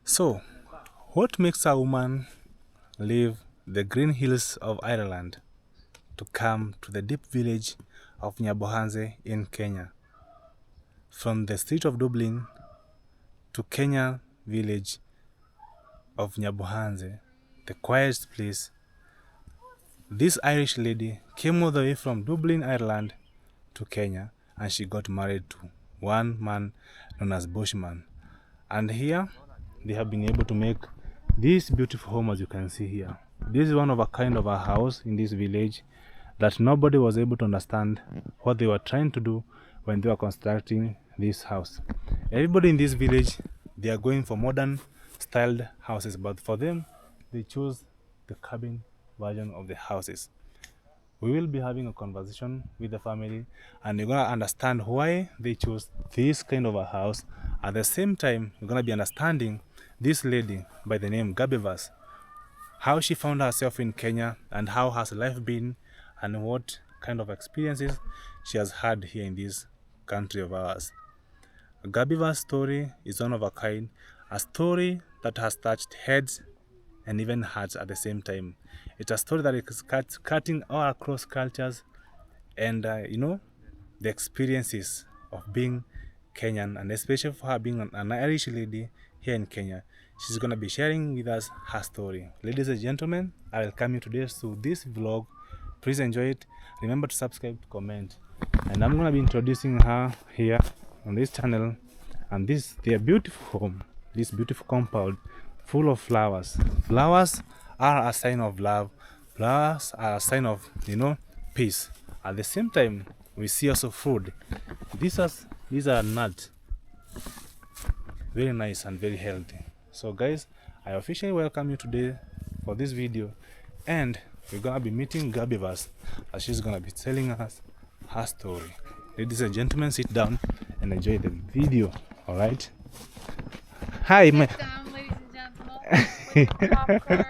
So, what makes a woman leave the green hills of Ireland to come to the deep village of NYABOHANSE in Kenya? From the street of Dublin to Kenya village of NYABOHANSE, the quietest place, this Irish lady came all the way from Dublin, Ireland to Kenya, and she got married to one man known as Bushman. And here they have been able to make this beautiful home, as you can see here. This is one of a kind of a house in this village that nobody was able to understand what they were trying to do when they were constructing this house. Everybody in this village, they are going for modern styled houses, but for them they chose the cabin version of the houses. We will be having a conversation with the family, and you're gonna understand why they chose this kind of a house. At the same time, we're gonna be understanding this lady by the name Gabivas, how she found herself in Kenya and how has life been, and what kind of experiences she has had here in this country of ours. Gabivas' story is one of a kind, a story that has touched heads and even hearts at the same time. It's a story that is cutting all across cultures and, the experiences of being Kenyan, and especially for her being an Irish lady here in Kenya. She's going to be sharing with us her story. Ladies and gentlemen, I welcome you today to this vlog. Please enjoy it. Remember to subscribe, to comment. And I'm going to be introducing her here on this channel, and this their beautiful home, this beautiful compound full of flowers. Flowers are a sign of love. Flowers are a sign of, peace. At the same time, we see also food. These are nuts. Very nice and very healthy. So guys, I officially welcome you today for this video, and we're gonna be meeting Gabivas as she's gonna be telling us her story. Ladies and gentlemen, sit down and enjoy the video. All right. Hi, Sit down, ladies and gentlemen, with your popcorn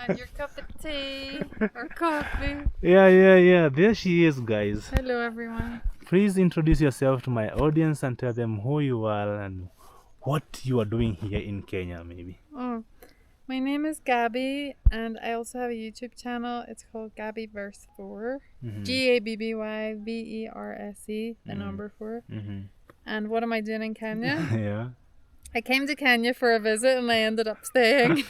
and your cup of tea or coffee. Yeah. There she is, guys. Hello, everyone. Please introduce yourself to my audience and tell them who you are and what you are doing here in Kenya, maybe. Oh, my name is Gabby, and I also have a YouTube channel. It's called Gabby Verse 4. GABBYVERSE, the number 4. And what am I doing in Kenya? Yeah. I came to Kenya for a visit, and I ended up staying.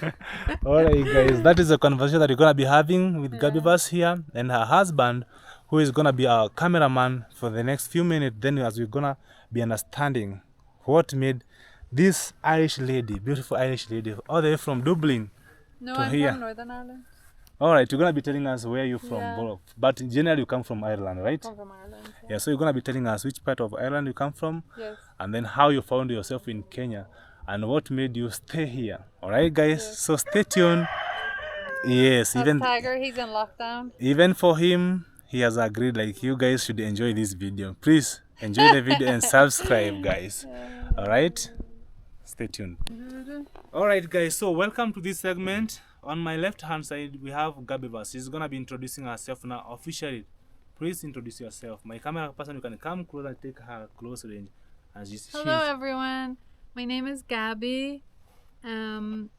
Alright, guys, that is a conversation that you're gonna be having with Gabivas here and her husband, who is gonna be our cameraman for the next few minutes. Then, as we're gonna be understanding what made this Irish lady, beautiful Irish lady, all the way from Dublin No, to I'm here. from Northern Ireland. Alright, you're gonna be telling us where you're from, Yeah. but in general you come from Ireland, right? I'm from Ireland. Yeah, so you're gonna be telling us which part of Ireland you come from, Yes. and then how you found yourself in Kenya and what made you stay here. Alright, guys, Yes. so stay tuned. Yes, That's even Tiger, he's in lockdown. even for him, he has agreed like you guys should enjoy this video. Please enjoy the video and subscribe, guys. Alright, stay tuned. Alright, guys, so welcome to this segment. On my left hand side we have Gabivas. She's gonna be introducing herself now officially. Please introduce yourself. My camera person, you can come closer and take her close range. And Hello, everyone. My name is Gabby. I'm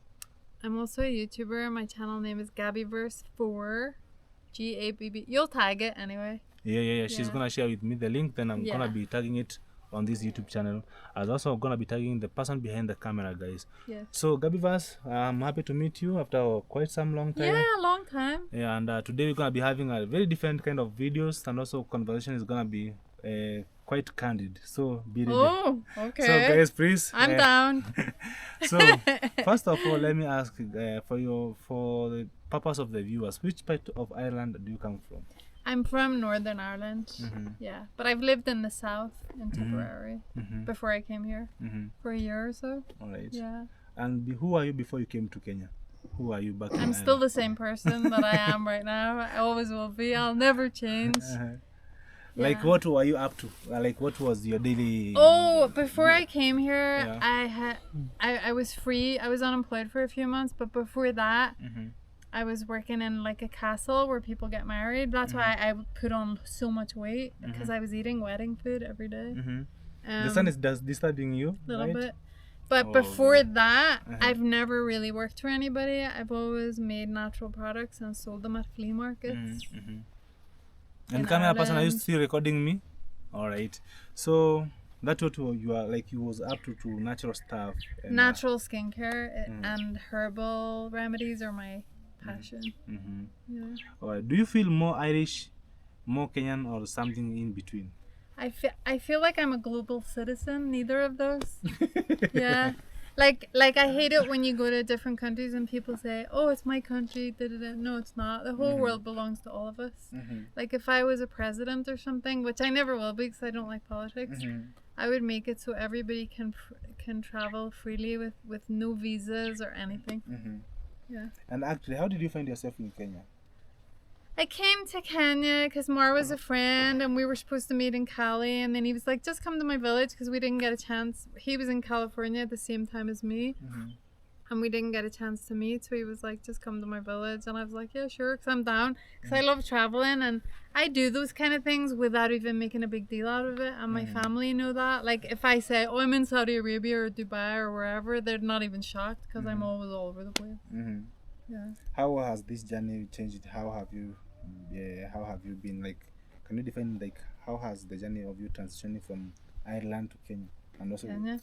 also a YouTuber. My channel name is Gabbyverse 4. GABB. You'll tag it anyway. Yeah. She's Yeah. gonna share with me the link. Then I'm gonna Yeah. be tagging it on this YouTube channel. I'm also gonna be tagging the person behind the camera, guys. Yes. So Gabivas, I'm happy to meet you after quite some long time. Yeah, a long time. Yeah, and today we're gonna be having a very different kind of videos, and also conversation is gonna be quite candid. So be ready. Oh, okay. So guys, please. I'm down. So first of all, let me ask for the purpose of the viewers, which part of Ireland do you come from? I'm from Northern Ireland. Yeah, but I've lived in the south in Tipperary before I came here for a year or so. All right. Yeah. And who are you before you came to Kenya? Who are you back in I'm still Ireland? the same person that I am right now. I always will be. I'll never change. Like, Yeah. what were you up to? Like, what was your daily? Oh, before I came here, Yeah. I was free. I was unemployed for a few months, but before that, I was working in like a castle where people get married. That's why I put on so much weight because I was eating wedding food every day. The sun is disturbing you, Little right? bit. But Oh, before God. that, I've never really worked for anybody. I've always made natural products and sold them at flea markets. And in camera person, are you Ireland. still recording me? All right. So that's what you are like. You was up to natural stuff. And, Natural skincare and herbal remedies are my passion. Yeah. all right. Do you feel more Irish, more Kenyan, or something in between? I feel like I'm a global citizen. Neither of those. Yeah. Like I hate it when you go to different countries and people say, "Oh, it's my country." Da, da, da. No, it's not. The whole world belongs to all of us. Like if I was a president or something, which I never will be because I don't like politics, I would make it so everybody can travel freely with no visas or anything. Yeah. And actually, how did you find yourself in Kenya? I came to Kenya because Mar was a friend and we were supposed to meet in Cali, and then he was like, just come to my village because we didn't get a chance. He was in California at the same time as me and we didn't get a chance to meet, so he was like, just come to my village, and I was like, yeah, sure, because I'm down, because I love traveling and I do those kind of things without even making a big deal out of it, and my family know that. Like if I say, oh, I'm in Saudi Arabia or Dubai or wherever, they're not even shocked because I'm always all over the place. Yeah. How has this journey changed? How have you been, like, can you define, like, how has the journey of you transitioning from Ireland to Kenya, and also Kenya?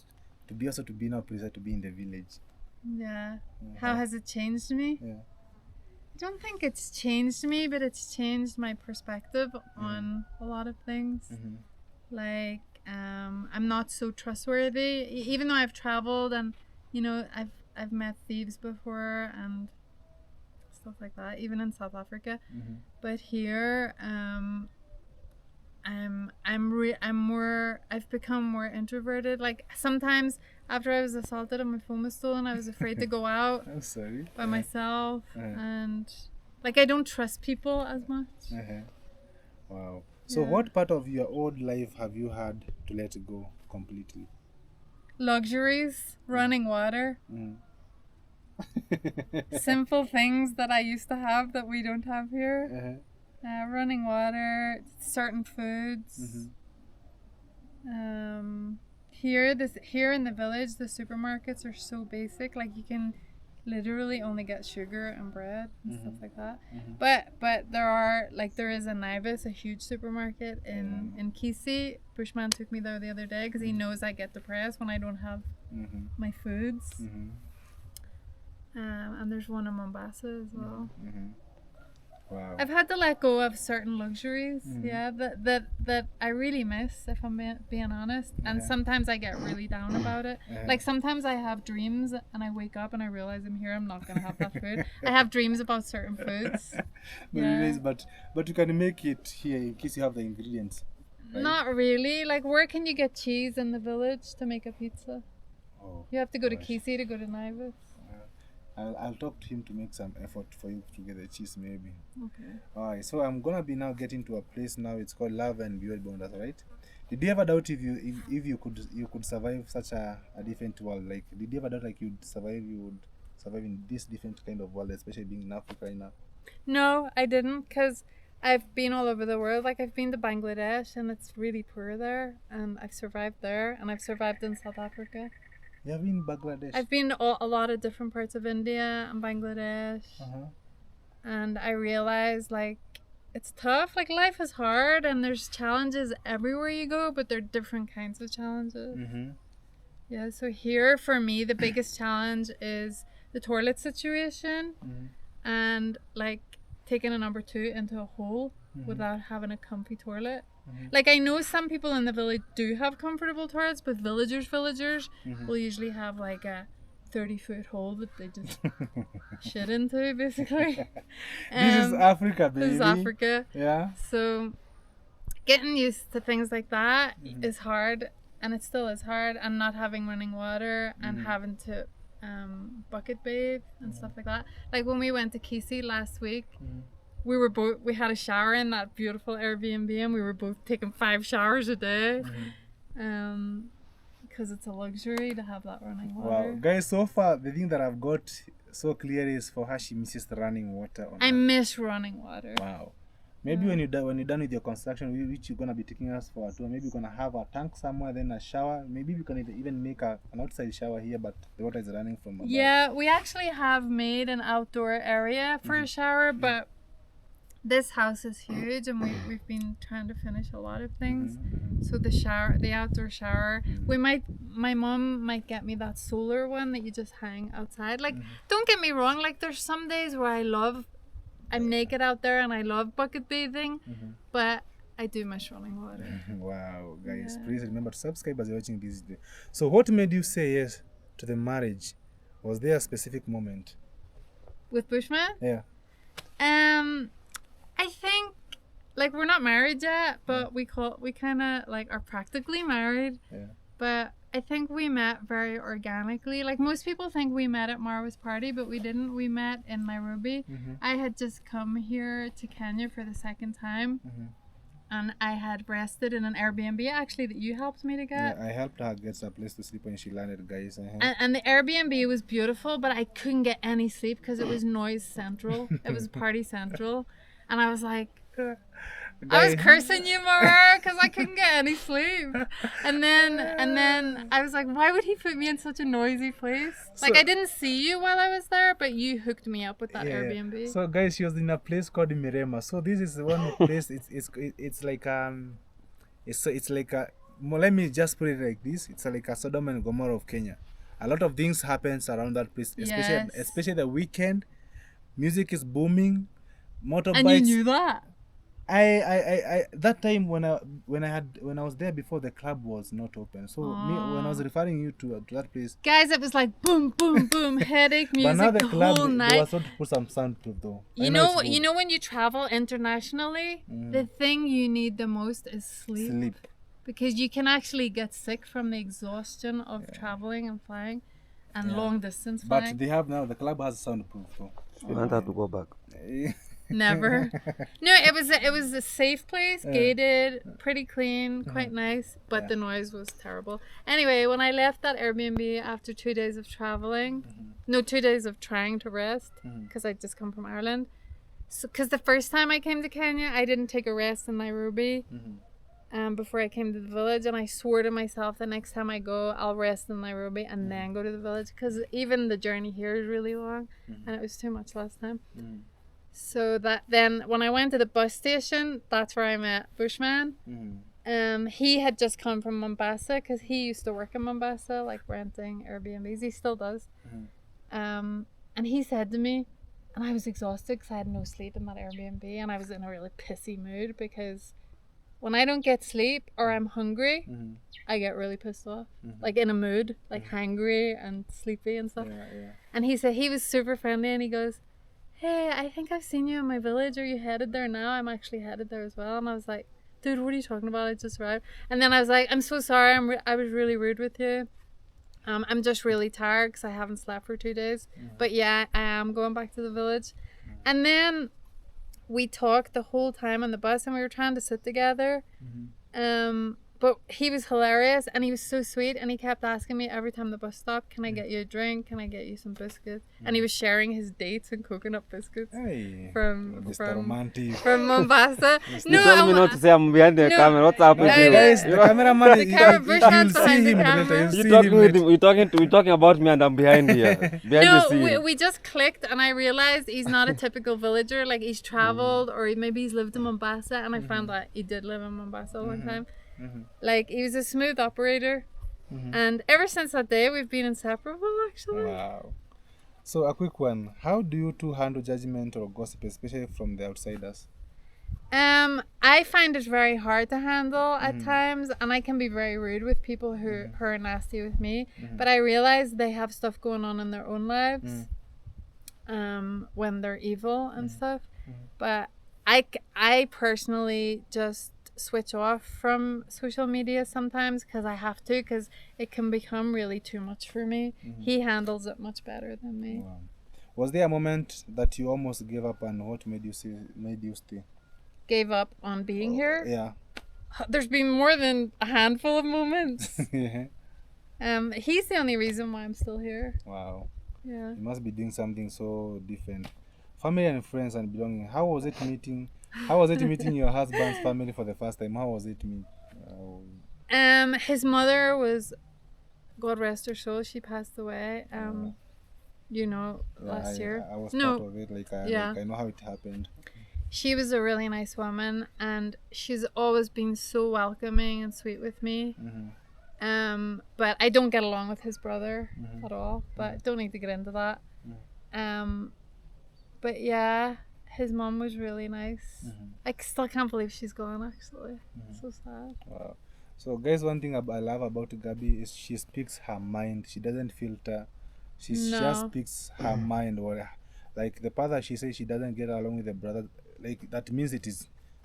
to be now prepared to be in the village? Yeah. How has it changed me? Yeah. I don't think it's changed me, but it's changed my perspective on a lot of things. Like I'm not so trustworthy, even though I've traveled and I've met thieves before and stuff like that, even in South Africa. But here I've become more introverted. Like sometimes after I was assaulted and my phone was stolen, I was afraid to go out I'm sorry. by myself, and like I don't trust people as much. Wow. So what part of your old life have you had to let go completely? Luxuries, running water, simple things that I used to have that we don't have here. Running water, certain foods. Here in the village, the supermarkets are so basic. Like you can literally only get sugar and bread and stuff like that. But there is a Naivas, a huge supermarket in Kisi. Bushman took me there the other day because he knows I get depressed when I don't have my foods. And there's one in Mombasa as well. Wow. I've had to let go of certain luxuries, that I really miss, if I'm being honest. And sometimes I get really down about it. Like sometimes I have dreams and I wake up and I realize I'm here, I'm not gonna have that food. I have dreams about certain foods. But you can make it here in case you have the ingredients. Right? Not really. Like where can you get cheese in the village to make a pizza? Oh, you have to go to Kisi to go to Naivas. I'll talk to him to make some effort for you to get the cheese, maybe. Okay. Alright, so I'm gonna be now getting to a place now. It's called Love and Beyond Borders, right? Did you ever doubt if you could survive such a different world? Like, did you ever doubt like you would survive in this different kind of world, especially being in Africa right now? No, I didn't, because I've been all over the world. Like I've been to Bangladesh and it's really poor there, and I've survived there, and I've survived in South Africa. You have been in Bangladesh? I've been to a lot of different parts of India and Bangladesh. And I realized like it's tough. Like life is hard and there's challenges everywhere you go, but they're different kinds of challenges. Yeah, so here for me the biggest challenge is the toilet situation and like taking a number 2 into a hole without having a comfy toilet. Like I know some people in the village do have comfortable toilets, but villagers will usually have like a 30-foot hole that they just shit into, basically. This is Africa, baby. This is Africa. Yeah. So getting used to things like that is hard, and it still is hard, and not having running water and having to bucket bathe and stuff like that. Like when we went to Kisi last week, we had a shower in that beautiful Airbnb, and we were both taking 5 showers a day, because it's a luxury to have that running water. Wow, guys! So far, the thing that I've got so clear is for her, she misses the running water. I miss running water. Wow, Maybe when you're done with your construction, which you're gonna be taking us for a tour, maybe you're gonna have a tank somewhere, then a shower. Maybe we can even make an outside shower here, but the water is running from above. Yeah, we actually have made an outdoor area for a shower, but this house is huge, and we've been trying to finish a lot of things. So the outdoor shower, my mom might get me that solar one that you just hang outside. Like, don't get me wrong, like there's some days where I'm naked out there and I love bucket bathing, but I do miss running water. Wow, guys, please remember to subscribe as you're watching this video. So what made you say yes to the marriage? Was there a specific moment? With Bushman? Yeah. I think, like, we're not married yet, but we kind of like are practically married. Yeah. But I think we met very organically. Like, most people think we met at Marwa's party, but we didn't. We met in Nairobi. I had just come here to Kenya for the second time. And I had rested in an Airbnb actually that you helped me to get. Yeah, I helped her get a place to sleep when she landed, guys. And the Airbnb was beautiful, but I couldn't get any sleep because it was noise central. It was party central. And I was like, I was cursing you, Mawira, because I couldn't get any sleep. And then I was like, why would he put me in such a noisy place? Like, I didn't see you while I was there, but you hooked me up with that Airbnb. So guys, she was in a place called Mirema. So this is one place. It's like it's like a, let me just put it like this. It's like a Sodom and Gomorrah of Kenya. A lot of things happens around that place, especially the weekend. Music is booming. Motorbikes. And you knew that. I that time when I was there before, the club was not open. So when I was referring you to that place, guys, it was like boom, boom, boom, headache music. But now the club, whole night. They were supposed to put some soundproof though. You know when you travel internationally, the thing you need the most is sleep. Because you can actually get sick from the exhaustion of traveling and flying, and long distance flying. But they have now, the club has soundproof though. You want her to go back? Never. No, it was a safe place, gated, pretty clean, quite nice, but the noise was terrible. Anyway, when I left that Airbnb after 2 days of traveling, 2 days of trying to rest, because I'd just come from Ireland. So, because the first time I came to Kenya, I didn't take a rest in Nairobi before I came to the village, and I swore to myself the next time I go, I'll rest in Nairobi and then go to the village, because even the journey here is really long, and it was too much last time. So then when I went to the bus station, that's where I met Bushman. He had just come from Mombasa, because he used to work in Mombasa, like renting Airbnbs. He still does. And he said to me, and I was exhausted because I had no sleep in that Airbnb, and I was in a really pissy mood, because when I don't get sleep or I'm hungry, I get really pissed off, like in a mood, like hangry and sleepy and stuff. And he said, he was super friendly, and he goes, hey, I think I've seen you in my village. Are you headed there now? I'm actually headed there as well. And I was like, dude, what are you talking about? I just arrived. And then I was like, I'm so sorry. I was really rude with you. I'm just really tired because I haven't slept for 2 days. But yeah, I am going back to the village. And then we talked the whole time on the bus, and we were trying to sit together. But he was hilarious, and he was so sweet, and he kept asking me every time the bus stopped, can I get you a drink? Can I get you some biscuits? And he was sharing his dates and coconut biscuits from Mombasa. You told me not to say I'm behind the camera. What's up with you? Guys, the cameraman is behind the camera. You're talking about me, and I'm behind here. We just clicked, and I realized he's not a typical villager. Like, he's traveled, or maybe he's lived in Mombasa, and I found out he did live in Mombasa a long time. Like, he was a smooth operator, and ever since that day we've been inseparable, actually. Wow. So a quick one, how do you two handle judgment or gossip, especially from the outsiders? I find it very hard to handle at times, and I can be very rude with people who are nasty with me, but I realize they have stuff going on in their own lives when they're evil and stuff. But I personally just switch off from social media sometimes, because I have to, because it can become really too much for me. He handles it much better than me. Wow. Was there a moment that you almost gave up, and what made you stay? Gave up on being here? Yeah. There's been more than a handful of moments. He's the only reason why I'm still here. Wow. Yeah. You must be doing something so different. Family and friends and belonging. How was it meeting How was it meeting your husband's family for the first time? How was it meet? His mother was, God rest her soul, she passed away. Last year. I was No. part of it. Like Yeah. I know how it happened. She was a really nice woman, and she's always been so welcoming and sweet with me. But I don't get along with his brother at all. But don't need to get into that. But yeah, his mom was really nice. I still can't believe she's gone. Actually, so sad. Wow. So guys, one thing I love about Gabi is she speaks her mind. She doesn't filter. She just No. speaks her mind. Or like the part that she says she doesn't get along with the brother, like that means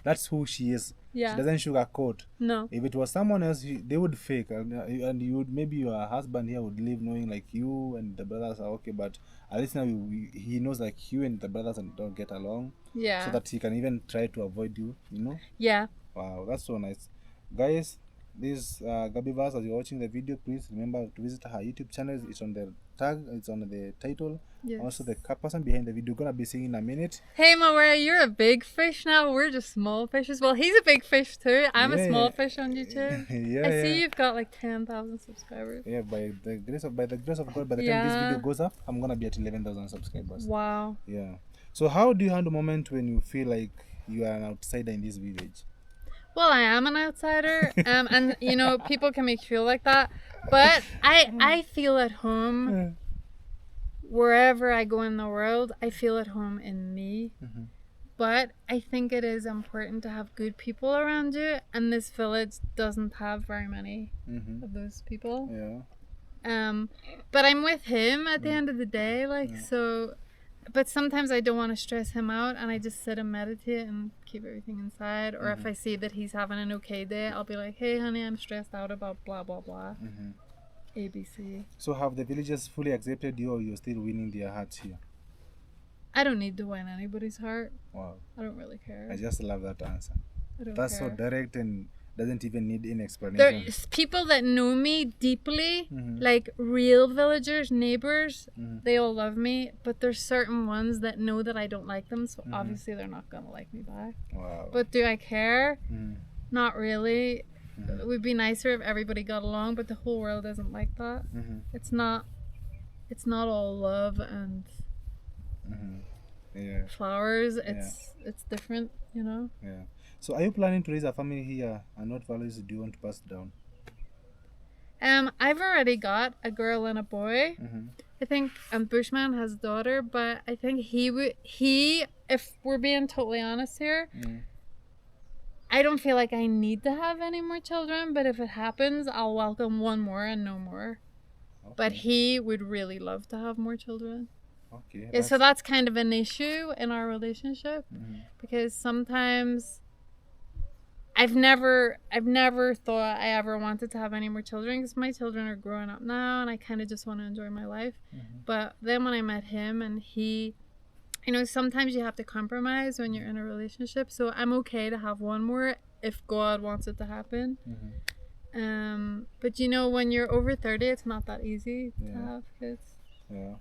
that's who she is. Yeah. She doesn't sugarcoat. No. If it was someone else, they would fake, and you would, maybe your husband here would leave knowing like you and the brothers are okay, but at least now he knows like you and the brothers don't get along, Yeah. so that he can even try to avoid you. You know. Yeah. Wow, that's so nice, guys. This Gabi Vas, as you're watching the video, please remember to visit her YouTube channel. It's on the tag, it's on the title. Yes. Also, the person behind the video gonna be seeing in a minute. Hey, MAWIRA, you're a big fish now. We're just small fishes. Well, he's a big fish too. I'm a small fish on YouTube. I see you've got like 10,000 subscribers. Yeah, by the grace of God, by the time this video goes up, I'm gonna be at 11,000 subscribers. Wow. Yeah. So how do you handle moment when you feel like you are an outsider in this village? Well, I am an outsider, and people can make you feel like that. But I feel at home wherever I go in the world. I feel at home in me. But I think it is important to have good people around you, and this village doesn't have very many of those people. Yeah. But I'm with him at the end of the day, so. But sometimes I don't want to stress him out, and I just sit and meditate and keep everything inside. Or if I see that he's having an okay day, I'll be like, hey honey, I'm stressed out about blah blah blah. ABC. So have the villagers fully accepted you, or you're still winning their hearts here? I don't need to win anybody's heart. Wow. I don't really care. I just love that answer. I don't That's care. so direct and doesn't even need any explanation. There's people that know me deeply, like real villagers, neighbors, they all love me, but there's certain ones that know that I don't like them, so obviously they're not gonna like me back. Wow. But do I care? Not really. It would be nicer if everybody got along, but the whole world isn't like that. It's not all love and flowers. It's different, Yeah. So are you planning to raise a family here, and what values do you want to pass down? I've already got a girl and a boy. I think Bushman has a daughter, but I think he, if we're being totally honest here, I don't feel like I need to have any more children, but if it happens, I'll welcome one more and no more. Okay. But he would really love to have more children. Okay. Yeah, so that's kind of an issue in our relationship, because sometimes I've never thought I ever wanted to have any more children, because my children are growing up now and I kind of just want to enjoy my life. But then when I met him, and he, sometimes you have to compromise when you're in a relationship, so I'm okay to have one more if God wants it to happen. But when you're over 30, it's not that easy to have kids. Yeah.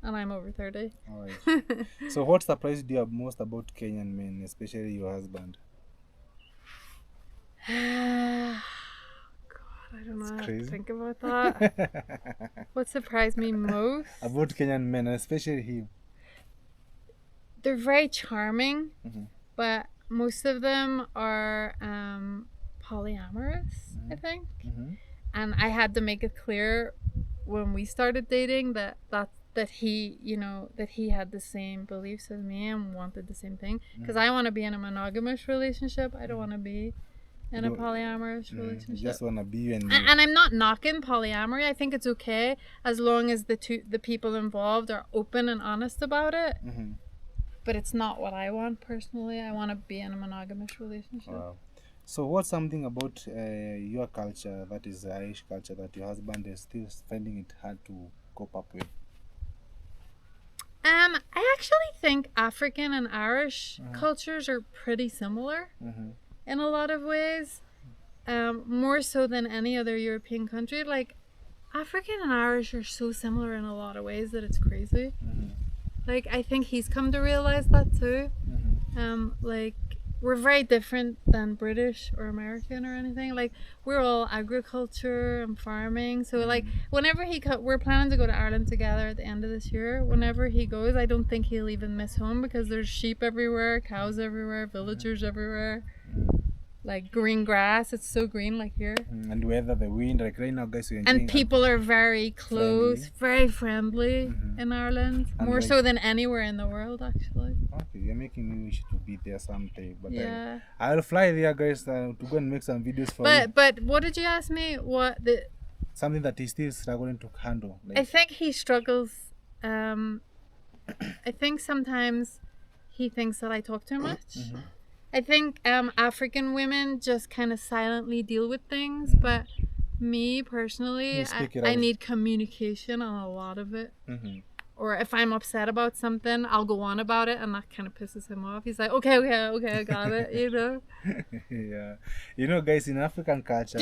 And I'm over 30. All right. So what surprised you most about Kenyan men, especially your husband? God, I don't know how to think about that. What surprised me most? About Kenyan men, and especially him. They're very charming, but most of them are polyamorous, I think. And I had to make it clear when we started dating that he, that he had the same beliefs as me and wanted the same thing. Because I want to be in a monogamous relationship. I don't want to be in a polyamorous relationship. You just want to be you and I'm not knocking polyamory. I think it's okay as long as the people involved are open and honest about it. But it's not what I want personally. I want to be in a monogamous relationship. Wow. So what's something about your culture, that is the Irish culture, that your husband is still finding it hard to cope up with? I actually think African and Irish cultures are pretty similar in a lot of ways, more so than any other European country. Like, African and Irish are so similar in a lot of ways that it's crazy. Like, I think he's come to realize that too. Like we're very different than British or American or anything. Like we're all agriculture and farming. So like whenever we're planning to go to Ireland together at the end of this year. Whenever he goes, I don't think he'll even miss home because there's sheep everywhere, cows everywhere, villagers everywhere. Like green grass, it's so green like here. And weather, the wind, like right now, guys. And people are very close, very friendly in Ireland, And more like- so than anywhere in the world, actually. Okay, you're making me wish to be there someday. But Yeah. I'll fly there, guys, to go and make some videos for you. But what did you ask me? What the? Something that he's still struggling to handle. Like, I think he struggles. I think sometimes he thinks that I talk too much. I think African women just kind of silently deal with things, but me personally, You speak it I out. need communication on a lot of it. mm-hmm. Or if I'm upset about something, I'll go on about it, and that kind of pisses him off. He's like, okay, I got it, you know. Yeah, you know, guys, in African culture,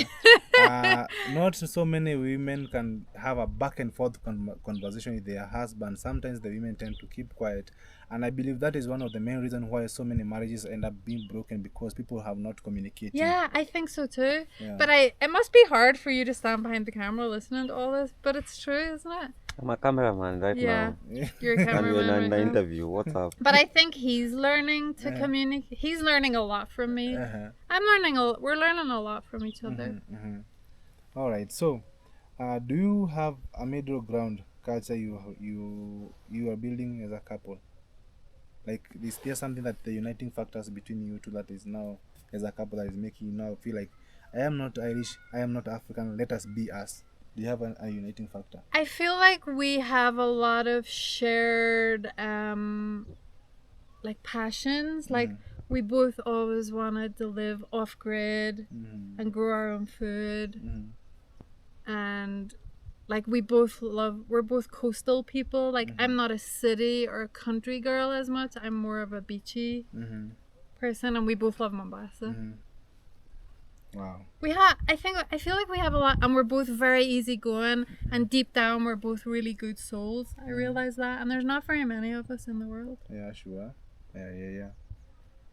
not so many women can have a back and forth conversation with their husband. Sometimes the women tend to keep quiet, and I believe that is one of the main reasons why so many marriages end up being broken, because people have not communicated. Yeah, I think so too. Yeah. But it must be hard for you to stand behind the camera listening to all this, but it's true, isn't it? I'm a cameraman right Yeah, now. you're a And we're cameraman in right the now. interview. What's up? But I think he's learning to communicate. He's learning a lot from me. I'm learning we're learning a lot from each other. All right. So, do you have a middle ground culture you are building as a couple? Like, is there something that the uniting factors between you two that is now as a couple that is making you now feel like, I am not Irish, I am not African, let us be us? Do you have a uniting factor? I feel like we have a lot of shared like passions. Like we both always wanted to live off grid and grow our own food. And like we're both coastal people. Like I'm not a city or a country girl as much. I'm more of a beachy person, and we both love Mombasa. Wow. I feel like we have a lot, and we're both very easygoing, and deep down we're both really good souls. I realize that, and there's not very many of us in the world. Yeah, sure. Yeah.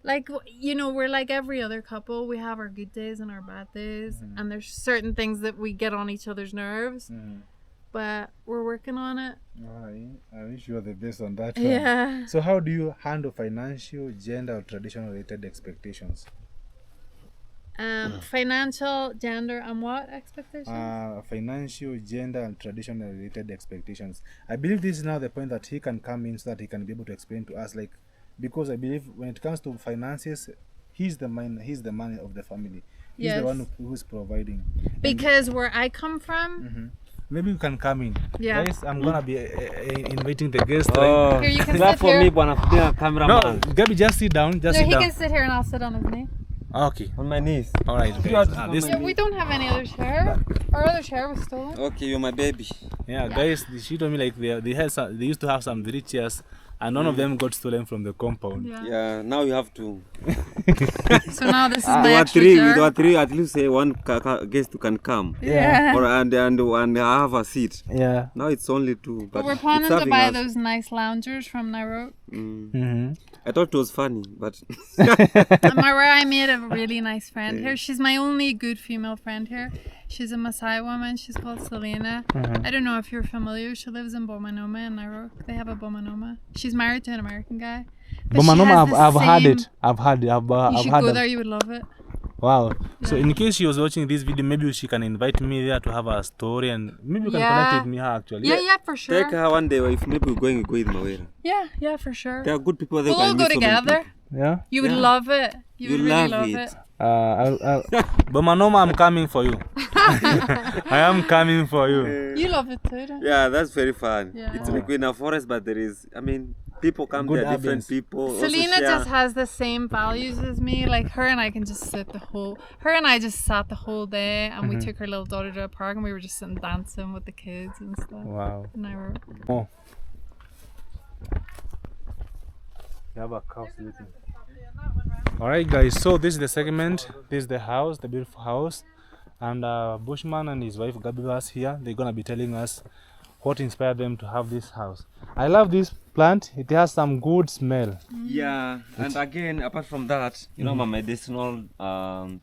Like, you know, we're like every other couple. We have our good days and our bad days, and there's certain things that we get on each other's nerves, but we're working on it. I wish you are the best on that one. Yeah. So how do you handle financial, gender, or traditional related expectations? Financial, gender, and what expectations? Financial, gender, and traditional related expectations. I believe this is now the point that he can come in so that he can be able to explain to us, like, because I believe when it comes to finances, he's the man of the family. He's the one who's providing. Because where I come from, maybe you can come in. Yeah. Guys, I'm gonna be inviting the guest. Oh, Here, you can clap sit for here. me, bwana, for being a cameraman. No, Gabby, just sit down. Just no, sit he down. can sit here and I'll sit on his knee. Okay. On my knees. All right, guys. This. Yeah, we don't have any other chair. Our other chair was stolen. Okay, you're my baby. Yeah, guys. She told me like they used to have some 3 chairs, and none of them got stolen from the compound. Yeah, now you have to. So now this is my There were extra three. chair. There were three. At least say one guest can come. Yeah. Or and have a seat. Yeah. Now it's only 2. But we're it's planning to serving buy us. those nice loungers from Nairobi. I thought it was funny, but MAWIRA, I made a really nice friend here. She's my only good female friend here. She's a Maasai woman. She's called Selena. I don't know if you're familiar. She lives in Bomanoma in Nairobi. They have a Bomanoma. She's married to an American guy. But she Bomanoma, has the I've had same- it. I've had it. You should had go it. there. You would love it. Wow. So in case she was watching this video, maybe she can invite me there to have a story, and maybe you can connect with me her actually. Yeah, for sure. take her one day. If maybe we're going with MAWIRA. Yeah, for sure. There are good people there. We'll all go together. Yeah. You would Yeah. love it. You would really love love it. it. Bomanoma, I'm coming for you. I am coming for you. You love it too, don't you? Yeah, that's very fun. Yeah. It's like in a forest, but there is. I mean, people come Good there, different ambience. people. also Selena share. just has the same values as me. Like her and I can just her and I just sat the whole day, and we took her little daughter to a park, and we were just sitting dancing with the kids and stuff. Wow. And I were, Oh. You have a cow sleeping. Alright guys, so this is the segment. This is the house, the beautiful house. And Bushman and his wife Gabi was here. They're gonna be telling us what inspired them to have this house. I love this plant. It has some good smell. Yeah, and again, apart from that, you know, I'm a medicinal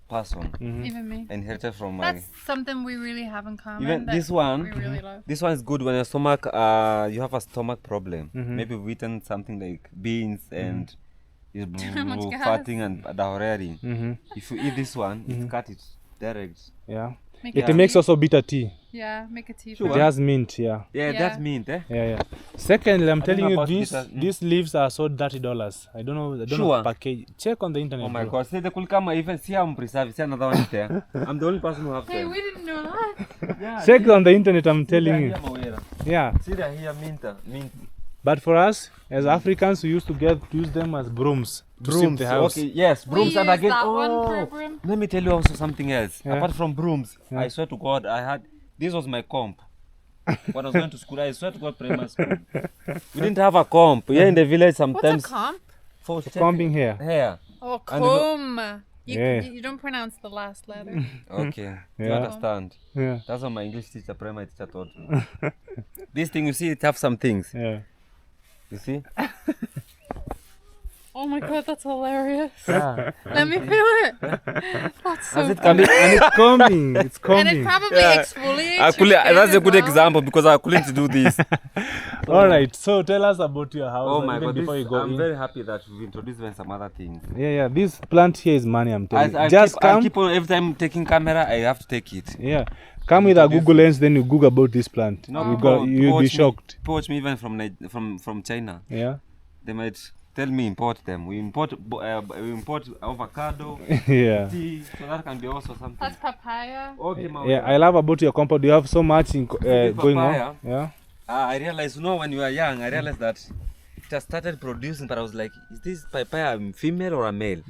person. Even me. Inherited from my. That's something we really have in common. Even that this one, we really love. this one is good when your stomach, you have a stomach problem. Maybe you've eaten something like beans and it's much gas. fatting and diarrhea. If you eat this one, it cut it direct. Yeah. Make It a makes tea. also bitter tea. Yeah, make a tea. Sure. It has mint, yeah. Yeah, Yeah. that's mint, eh? Yeah. Secondly, I'm don't telling know you, about bitter. these leaves are so $30. I don't know Sure. package. Check on the internet. Oh my bro. god, see, they could come even see I'm preserved. See another one is there. I'm the only person who have Hey, them. we didn't know that. Yeah, Check on the internet, I'm see, telling they're you. here, MAWIRA. Yeah. See, they're here, mint. But for us, as Africans, we used to use them as brooms to sweep the house. Okay, yes, We brooms. And use again, that one for a broom. let me tell you also something else. Yeah. Apart from brooms, I swear to God, this was my comp. When I was going to school, I swear to God, primary school. We didn't have a comp. Here in the village, What's a sometimes comp? for Combing hair. hair. Oh, And you know- comb. Yeah. You don't pronounce the last letter. Okay, you Yeah. understand. Yeah. That's what my English teacher, primary teacher taught me. This thing, you see, it have some things. Yeah. You see? Oh my god, that's hilarious. Yeah. Let me feel it. That's so Has it funny. And it's combing. It's And combing. it probably Yeah. exfoliates your skin That's a as good well. example because I couldn't do this. All right. So tell us about your house. Oh my even God, before you go I'm in. very happy that we've introduced even some other things. Yeah. This plant here is money. I'm telling you. I Just come. keep on, every time taking camera, I have to take it. Yeah. Come with a Google lens, then you Google about this plant. No, You'll people be shocked. People watch me even from China. Yeah. They might tell me import them. We import avocado, Yeah. tea, so that can be also something. That's papaya. Okay, Yeah. I love about your compound. You have so much going papaya. on. Yeah. I realized, when you were young, I realized that it has started producing, but I was like, is this papaya a female or a male?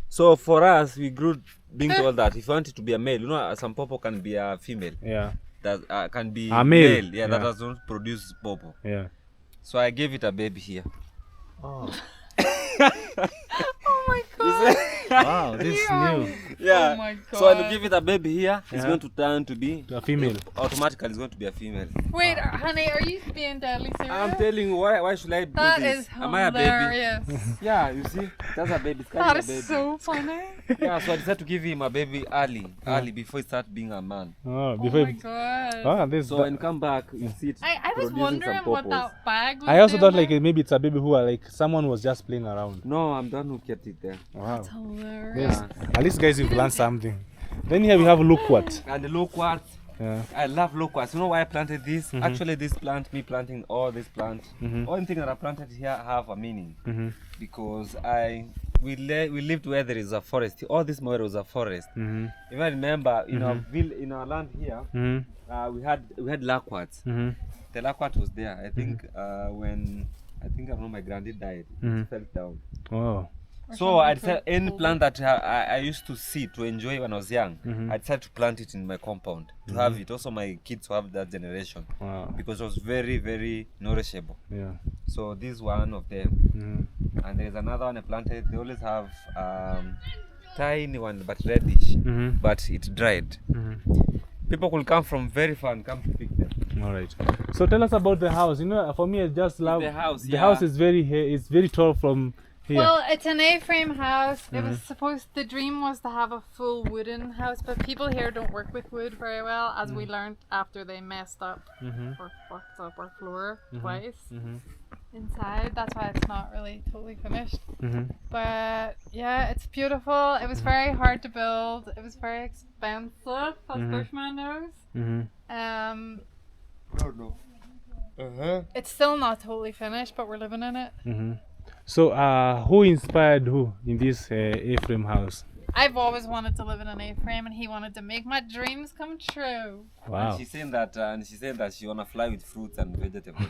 So for us, we grew being told that if you want it to be a male, some popo can be a female. Yeah. That can be A male. Yeah, Yeah. that does not produce popo. Yeah. So I gave it a baby here. Oh. Oh my god. Wow. This is new. Yeah. Oh my So when you God. give it a baby here, it's Yeah. going to turn to be A female. automatically. It's going to be a female. Wait, honey, are you being deadly serious? I'm telling you, why should I do That this? is Am I a baby? hilarious. Yeah, you see, that's a baby. It's That carrying a is baby. so funny. Yeah, so I decided to give him a baby early before he starts being a man. Oh, Oh before. my god. Oh, this. So when you come back, you see it. I was producing wondering some what popos. that bag was. I also doing thought like there. maybe it's a baby who are like someone was just playing around. No, I'm done with kept it there. Wow. That's hilarious. Yes. At least guys, you've learned something. Then here we have loquat. And the loquats, Yeah. I love loquats. You know why I planted this? Actually, this plant, me planting all this plant, all thing that I planted here have a meaning. Because we lived where there is a forest. All this MAWIRA was a forest. If I remember, in our land here, we had loquats. The loquat was there. I think when I don't know, my granddad died, it fell down. Oh. So I decided any plant that I used to see to enjoy when I was young, I decided to plant it in my compound to have it. Also, my kids to have that generation Wow. because it was very, very nourishable. Yeah. So this is one of them, and there is another one I planted. They always have tiny one but reddish, but it dried. People could come from very far and come to pick them. All right. So tell us about the house. You know, for me, I just love The house, The yeah. house is it's very tall from here. Well, it's an A-frame house. It was the dream was to have a full wooden house, but people here don't work with wood very well, as we learned after they messed up or fucked up our floor twice inside. That's why it's not really totally finished. But yeah, it's beautiful. It was very hard to build. It was very expensive, as Bushman knows. It's still not totally finished, but we're living in it. So who inspired who in this A-frame house? I've always wanted to live in an A-frame, and he wanted to make my dreams come true. Wow. And she's saying that she wanna fly with fruits and vegetables.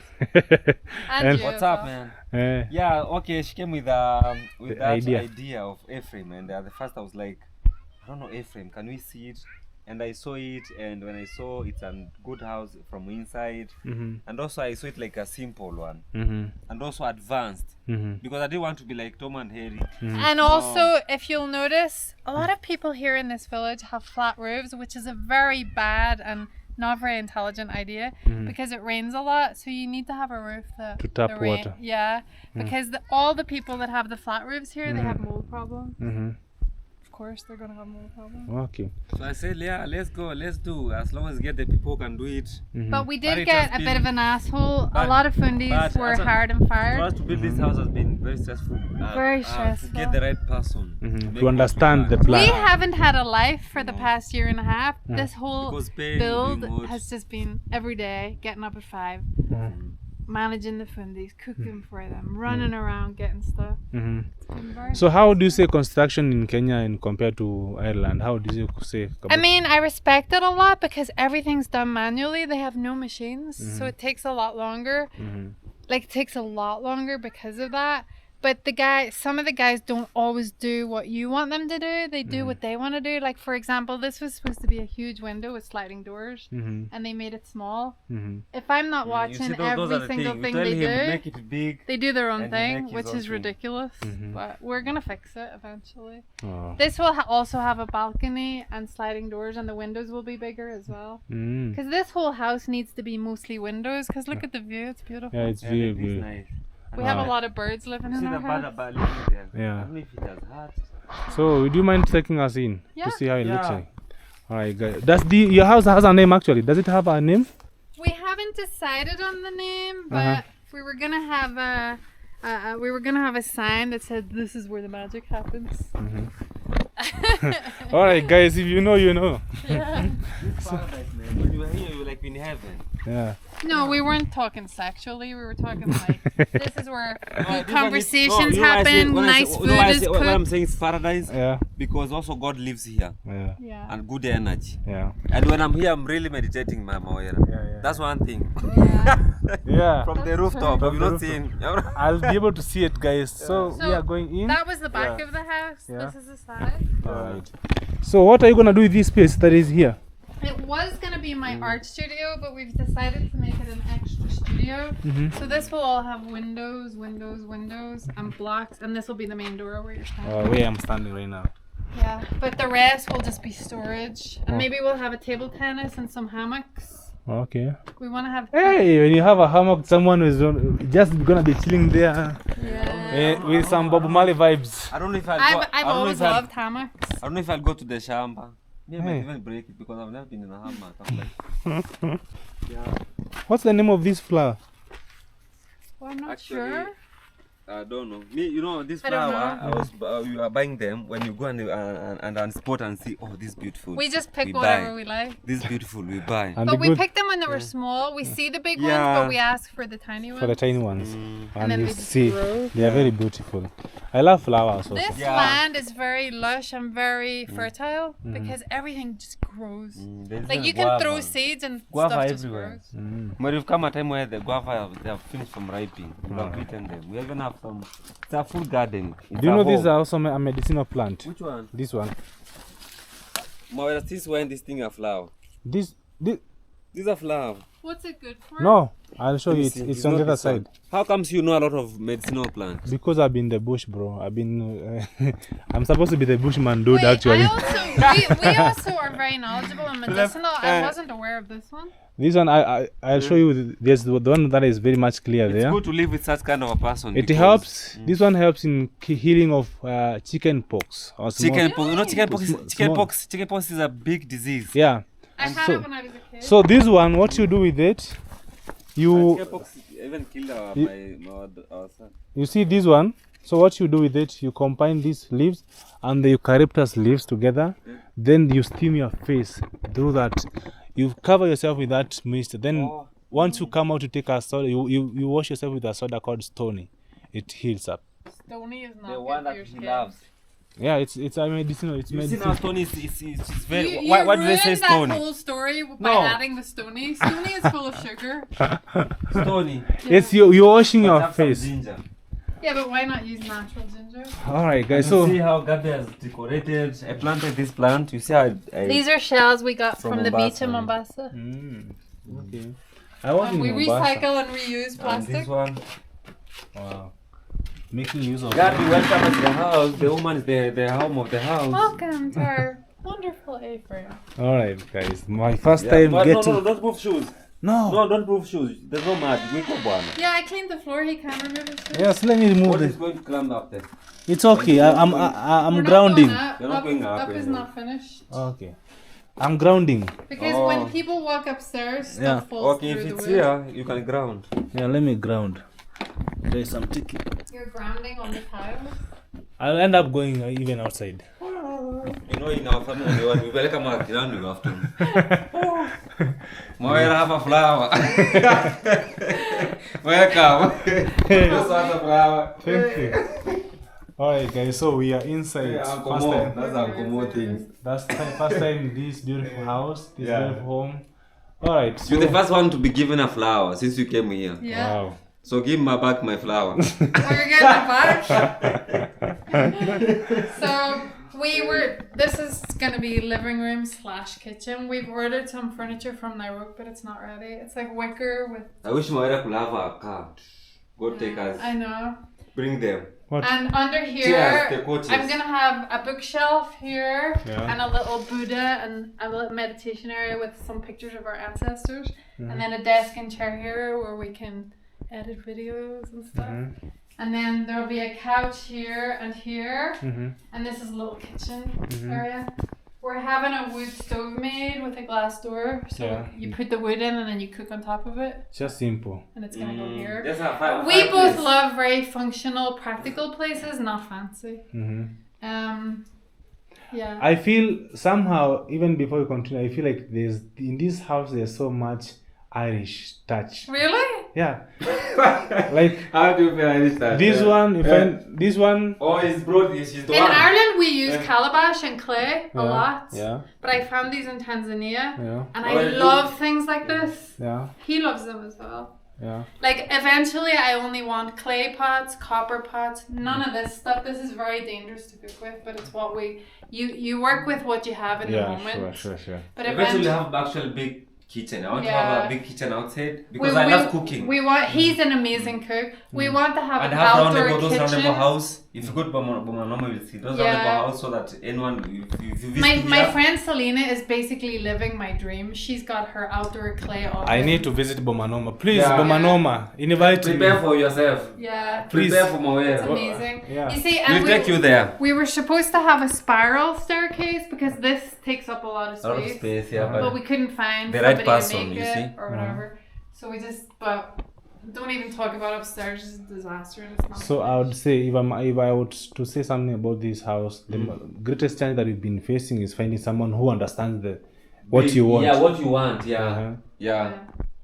And you What's as up, well. man? Yeah, okay. She came with that idea. idea of A-frame, and the first I was like, I don't know A-frame. Can we see it? And I saw it, and when I saw it's a good house from inside, and also I saw it like a simple one, and also advanced, because I didn't want to be like Tom and Harry. And also, if you'll notice, a lot of people here in this village have flat roofs, which is a very bad and not very intelligent idea because it rains a lot, so you need to have a roof To tap water. Yeah, because all the people that have the flat roofs here, they have mold problems. Of course, they're gonna have mold problems. Okay. So I said, yeah, let's go, let's do. As long as get the people who can do it. But we But did it get has a bit of an asshole. A but- lot of fundies were as a- hard and For fired. us to build this house has been very stressful. Very To stressful. get the right person. To understand the We plan. haven't had a life for the past year and a half. This whole Because paying, build doing what? has just been every day, getting up at 5, managing the fundies, cooking for them, running around, getting stuff. It's been very So how do you say construction in Kenya and compared to Ireland? How do you say? I mean, I respect it a lot because everything's done manually. They have no machines, so it takes a lot longer. Like, it takes a lot longer because of that. But some of the guys don't always do what you want them to do. They do what they want to do. Like, for example, this was supposed to be a huge window with sliding doors, and they made it small. If I'm not watching every single thing they do, make it big. they do their own and you thing, make his which own is thing. ridiculous. But we're gonna fix it eventually. Oh. This will also have a balcony and sliding doors, and the windows will be bigger as well. Because this whole house needs to be mostly windows. Because look at the view; it's beautiful. Yeah, it's very good. Nice. We have a lot of birds living in See our the house. bad living there. Yeah. I don't know if it has hurt. So, would you mind taking us in Yeah. to see how it looks Yeah. like? All right, guys. Your house has a name actually. Does it have a name? We haven't decided on the name, but we were gonna have a sign that said, "This is where the magic happens." All right, guys. If you know, you know. Yeah. It's paradise, man. When you were here, you were like in heaven. Yeah. No, we weren't talking sexually. We were talking like this is where good This one conversations is- no, you know why I say- happen, when I nice say- food you know why I is say- What I'm cooked. saying is paradise Yeah. because also God lives here Yeah. Yeah. and good energy. Yeah. And when I'm here, I'm really meditating, my MAWIRA. Yeah. That's one thing. Yeah. Yeah. From the That's rooftop, true. have you From not the seen? I'll be able to see it, guys. So we So are going in. That was the back Yeah. of the house. Yeah. This is the side. All right. So what are you gonna do with this space that is here? It was gonna be my art studio, but we've decided to make it an extra studio. So this will all have windows, and blocks, and this will be the main door where you're standing. Where I'm standing right now. Yeah, but the rest will just be storage, and maybe we'll have a table tennis and some hammocks. Okay. We want to have. Hey, when you have a hammock, someone is just gonna be chilling there Yeah. with some Bob Marley vibes. I don't know if I'll go. I've I don't know always if I'll- loved hammocks. I don't know if I'll go to the shamba. Maybe Hey. I'll even break it because I've never been in a hammock. I'm like, yeah. What's the name of this flower? Well, I'm not Actually, sure. I don't know. Me, you know, this I don't flower. You are buying them when you go and spot and see. Oh, this is beautiful. We just pick we whatever buy. we like. This is beautiful. We buy. And But the we good picked them when they were small. We see the big ones, Yeah. but we ask for the tiny ones. for the tiny ones, and then you they just see grow. they are very beautiful. I love flowers also. This Yeah. land is very lush and very fertile because everything just grows. Like you can throw seeds and Guava stuff just everywhere. grows. But we've come a time where the guava they have finished from ripening. We have eaten them. We even have some. It's a full garden. Do you know these are also a medicinal plant? Which one? This one. MAWIRA, this when this thing a flower. This These are flower. What's it good for? no, I'll show you. Let me see. It's on not the other this one. side. How comes you know a lot of medicinal plants? Because I've been in the bush, bro. I've been. I'm supposed to be the bushman dude, Wait, actually. we also are very knowledgeable in medicinal. I wasn't aware of this one. This one, I'll show you. There's the one that is very much clear It's there. good to live with such kind of a person. It because- helps. This one helps in healing of chicken pox. Or small- Chicken pox. You know, chicken pox. Small- Chicken pox is a big disease. Yeah. I had So- it when I was a kid. So this one, what you do with it, you Chicken pox even killed our son. you see this one. So what you do with it, you combine these leaves and the eucalyptus leaves together. Then you steam your face through that. You cover yourself with that mist. Then once you come out to take a soda, you wash yourself with a soda called Stony. It heals up. Stony is not The good one for that your he skin. loves. Yeah, it's a medicinal. It's You see medicinal. now Stony is very. You Why do they say ruined that Stony? whole story by No. adding the Stony. Stony is full of sugar. Stony. It's you're washing your Have some face. ginger. Yeah, but why not use natural ginger? All right, guys. You So see how Gabi has decorated. I planted this plant. You see how These are shells we got From from the beach in Mombasa. Mombasa. okay. I was in We Mombasa. recycle and reuse and plastic. this one. Wow. Making use of. Gabi, welcome to the house. The woman is the home of the house. Welcome to our Wonderful A for you. Alright, guys. My first time getting. No, don't move shoes. No. No, don't move shoes. There's no mud. We go one. Yeah, I cleaned the floor. He can't remove his shoes. Yes, let me remove What is this. going to climb up there? It's okay. I'm We're not grounding. going up. You're not going up Up is anymore. not finished. Okay. I'm grounding. Because Oh. when people walk upstairs, Yeah. stuff falls Okay, through if the it's wood. here, you can ground. Yeah, let me ground. There's some ticket. You're grounding on the tiles. I'll end up going even outside. You know, in our family, we welcome our grounding often. Mawira, have a flower. Welcome. Just want a flower. Thank you. Alright, guys. So we are inside. Yeah, First Uncle Mo. time. That's Uncle Mo thing. That's the first time in this beautiful house, this Yeah. beautiful home. Alright. So, You're the first one to be given a flower since you came here. Yeah. wow. So give me back my flower. We're getting it back. So this is gonna be living room / kitchen. We've ordered some furniture from Nairobi, but it's not ready. It's like wicker with. I wish Mawira could have a car. Go take us. I know. Bring them. What? And under here, Chairs, the coaches. I'm gonna have a bookshelf here Yeah. and a little Buddha and a little meditation area with some pictures of our ancestors, and then a desk and chair here where we can edit videos and stuff. And then there'll be a couch here and here, and this is a little kitchen area. We're having a wood stove made with a glass door, so Yeah. you put the wood in and then you cook on top of it, Just simple. and it's gonna go here. There's a five, We both love very functional, practical places, not fancy. Yeah. I feel somehow, even before we continue, I feel like there's in this house there's so much Irish touch. Really? Yeah. Like How do you feel like that? this one, you find this one. Oh, it's brought this. She's the In one. Ireland, we use calabash and clay a lot. Yeah. But I found these in Tanzania, Yeah. and Oh, I you- love things like this. Yeah. He loves them as well. Yeah. Like, eventually, I only want clay pots, copper pots, none of this stuff. This is very dangerous to cook with, but it's what you work with what you have in the Yeah. moment. Sure. But Eventually, eventually, have actual big kitchen. I want to Yeah. have a big kitchen outside because I love cooking. We want. He's an amazing cook. We want to have And an have outdoor roundable, those kitchen. roundable house. If you go to Bomanoma, you'll see those Yeah. roundable house so that anyone, if you visit My here, friend Selena is basically living my dream. She's got her outdoor clay all I day. need to visit Bomanoma. Please, Yeah. Bomanoma, invite prepare me. for yourself. Yeah. Please. Prepare for It's Mawira. amazing. Yeah. You see, We'll and take you there. we were supposed to have a spiral staircase because this takes up a lot of A lot of space. space, yeah. But But we couldn't find The right somebody person, to make you it see? or whatever. So we just, but don't even talk about upstairs. It's a disaster and it's not. So I would say if I would to say something about this house, the greatest challenge that we've been facing is finding someone who understands what you want. Yeah, what you want. Yeah. Uh-huh. Yeah.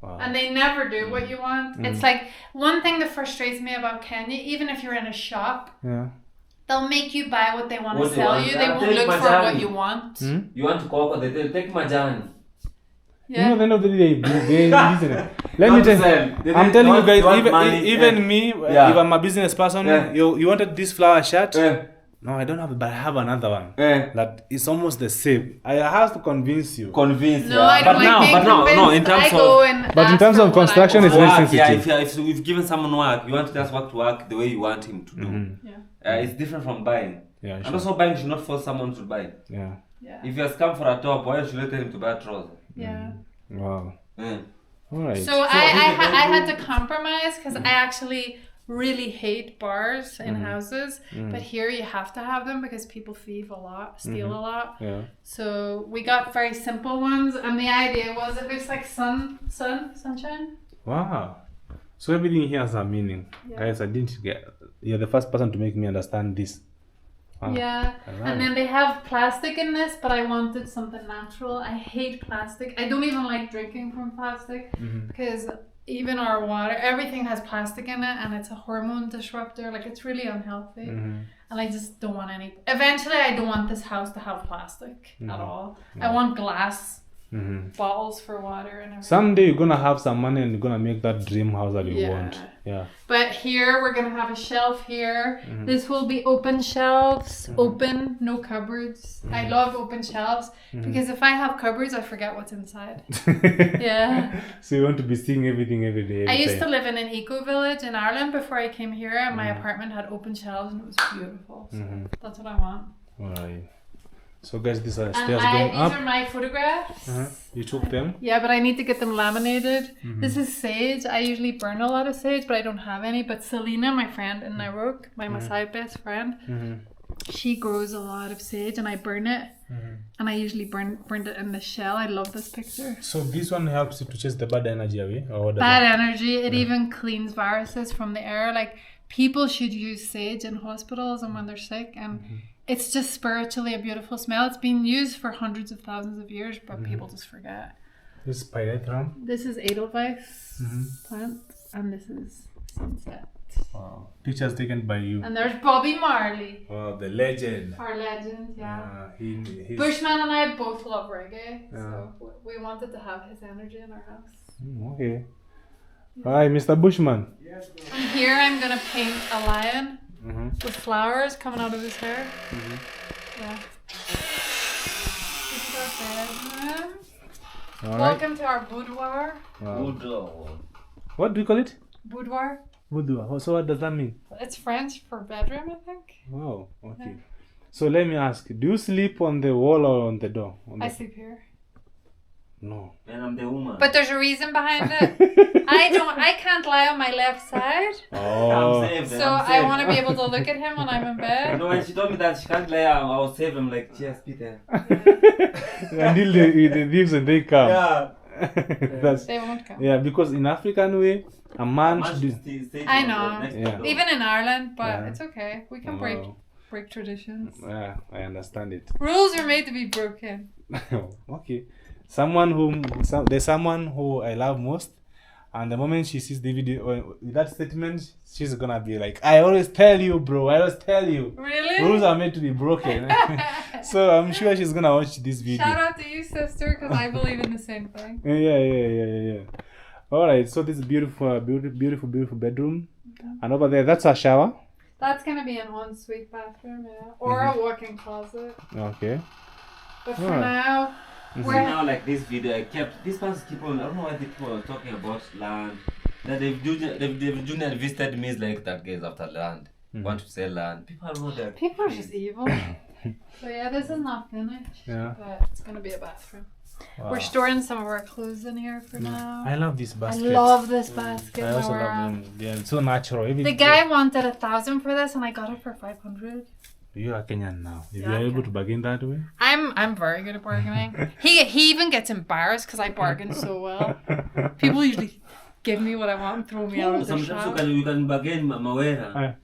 Wow. And they never do what you want. It's like one thing that frustrates me about Kenya, even if you're in a shop, Yeah. they'll make you buy what they want What to they sell want. you. They won't Take look my for what journey. you want. You want to cook, they tell take majani. You know, at the end of the day, they listen. Let Not me tell sell. you, They I'm don't telling you want- guys, they want even, money, even yeah. me, Yeah. if I'm a business person, Yeah. you wanted this flower shirt? Yeah. No, I don't have it, but I have another one. Yeah. That is almost the same. I have to convince you. Convince. No, yeah. I don't but like now, being but no, convinced. in terms I go and But in ask terms for of what I construction, want. it's very work, yeah, sensitive. if you've given someone work, you want to just work the way you want him to do. Yeah. It's different from buying. Yeah, And sure. also buying should not force someone to buy. Yeah. Yeah. If you have come for a top, why should you tell him to buy a trouser? Yeah. Wow. Yeah. All right. So I had to compromise because I actually really hate bars in houses, but here you have to have them because people thieve a lot, steal a lot. Yeah. So we got very simple ones, and the idea was that there's like sunshine. Wow. So everything here has a meaning. Yeah. Guys, I didn't get... You're the first person to make me understand this. Wow. Yeah, Alright. and then they have plastic in this, but I wanted something natural. I hate plastic. I don't even like drinking from plastic because even our water, everything has plastic in it, and it's a hormone disruptor. Like, it's really unhealthy. And I just don't want any. Eventually, I don't want this house to have plastic at all. I want glass bottles for water and everything. Someday you're gonna have some money and you're gonna make that dream house that you Yeah. want. Yeah. But here we're gonna have a shelf here. This will be open shelves, open, no cupboards. I love open shelves because if I have cupboards, I forget what's inside. Yeah. So you want to be seeing everything every day. I used to live in an eco village in Ireland before I came here, and my apartment had open shelves and it was beautiful. So that's what I want. Right. So guys, these are And stairs going these up. are my photographs. You took them? Yeah, but I need to get them laminated. This is sage. I usually burn a lot of sage, but I don't have any. But Selena, my friend in Nairobi, my Maasai best friend, she grows a lot of sage, and I burn it. And I usually burned it in the shell. I love this picture. So this one helps you to chase the bad energy away? Or what does Bad energy. It even cleans viruses from the air. Like, people should use sage in hospitals and when they're sick. And it's just spiritually a beautiful smell. It's been used for hundreds of thousands of years, but people just forget. This is pyrethrum. This is Edelweiss plant, and this is sunset. Wow. Pictures taken by you. And there's Bobby Marley. Wow, the legend. Our legend, yeah. He's Bushman and I both love reggae, so we wanted to have his energy in our house. Okay. Hi, Mr. Bushman. And here I'm gonna paint a lion with flowers coming out of his hair. Yeah. This is our bedroom. Welcome to our boudoir. Wow. What do you call it? Boudoir. Boudoir. So what does that mean? It's French for bedroom, I think. Wow. Okay. So let me ask, do you sleep on the wall or on the door? I sleep here. No. And I'm the woman. But there's a reason behind it. I can't lie on my left side. Oh. I'm saved. So I want to be able to look at him when I'm in bed. No, when she told me that she can't lay, I was saved. I'm like, yes, Peter. Until the thieves and they come. Yeah. That's, They won't come. yeah, because in African way, a man should do. I know. Yeah. Even in Ireland, but Yeah. it's okay. We can break traditions. Yeah, I understand it. Rules are made to be broken. Okay. There's someone who I love most, and the moment she sees the video with that statement, she's gonna be like, I always tell you, bro, I always tell you. Really? Rules are made to be broken. So I'm sure she's gonna watch this video. Shout out to you, sister, because I believe in the same thing. Yeah. Alright, so this is beautiful bedroom. And over there, that's a shower. That's gonna be an ensuite bathroom, yeah. Or a walk-in closet. Okay. But for now, See now, like this video, these past people, I don't know why the people are talking about land. That they've junior visited me like that guys after land. Want to sell land. People don't know that. people are just evil. So yeah, this is not finished. Yeah. But it's gonna be a bathroom. Wow. We're storing some of our clothes in here for now. I love this basket. I love this basket. I also love Mawira. them. They're so natural. The guy wanted 1,000 for this, and I got it for 500. You are Kenyan now. If Yeah, you are able okay. to bargain that way. I'm very good at bargaining. he even gets embarrassed because I bargain so well. People usually give me what I want and throw me out of the Sometimes shop. you can bargain MAWIRA.